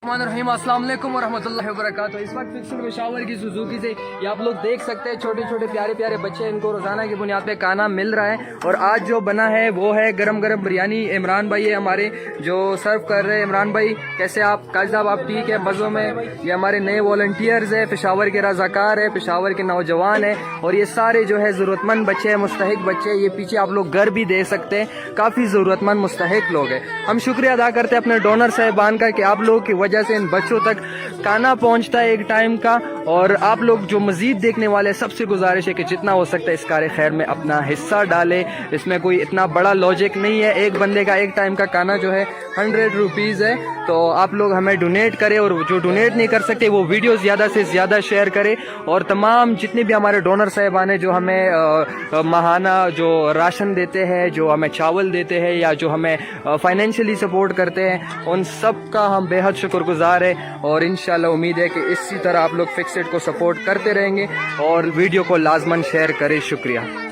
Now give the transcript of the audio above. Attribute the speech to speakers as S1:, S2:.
S1: रहीम अस्सलाम वालेकुम वरहमतुल्लाहि वबरकातुहू। इस वक्त फिक्सड पेशावर की सुजुकी से ये आप लोग देख सकते हैं छोटे छोटे प्यारे प्यारे बच्चे, इनको रोज़ाना की बुनियाद पे खाना मिल रहा है। और आज जो बना है वो है गरम गरम बिरयानी। इमरान भाई है हमारे जो सर्व कर रहे हैं। इमरान भाई कैसे आप? काजी साहब आप ठीक है? मज़ों में? ये हमारे नए वॉलंटियर्स है, पेशावर के रज़ाकार है, पेशावर के नौजवान है। और ये सारे जो है ज़रूरतमंद बच्चे हैं, मुस्तहिक बच्चे। ये पीछे आप लोग घर भी दे सकते हैं, काफ़ी ज़रूरतमंद मुस्तहिक लोग हैं। हम शुक्रिया अदा करते हैं अपने डोनर साहिबान का कि आप लोग की वजह से इन बच्चों तक खाना पहुंचता है एक टाइम का। और आप लोग जो मजीद देखने वाले, सबसे गुजारिश है कि जितना हो सकता है इस कार्य खैर में अपना हिस्सा डालें। इसमें कोई इतना बड़ा लॉजिक नहीं है। एक बंदे का एक टाइम का खाना जो है 100 रुपीज़ है। तो आप लोग हमें डोनेट करें, और जो डोनेट नहीं कर सकते वो वीडियो ज़्यादा से ज़्यादा शेयर करें। और तमाम जितने भी हमारे डोनर साहिबान हैं जो हमें माहाना जो राशन देते हैं, जो हमें चावल देते हैं, या जो हमें फाइनेंशियली सपोर्ट करते हैं, उन सब का हम बेहद शुक्रगुजार हैं। और इंशाल्लाह उम्मीद है कि इसी तरह आप लोग फिक्सड को सपोर्ट करते रहेंगे और वीडियो को लाजमन शेयर करें। शुक्रिया।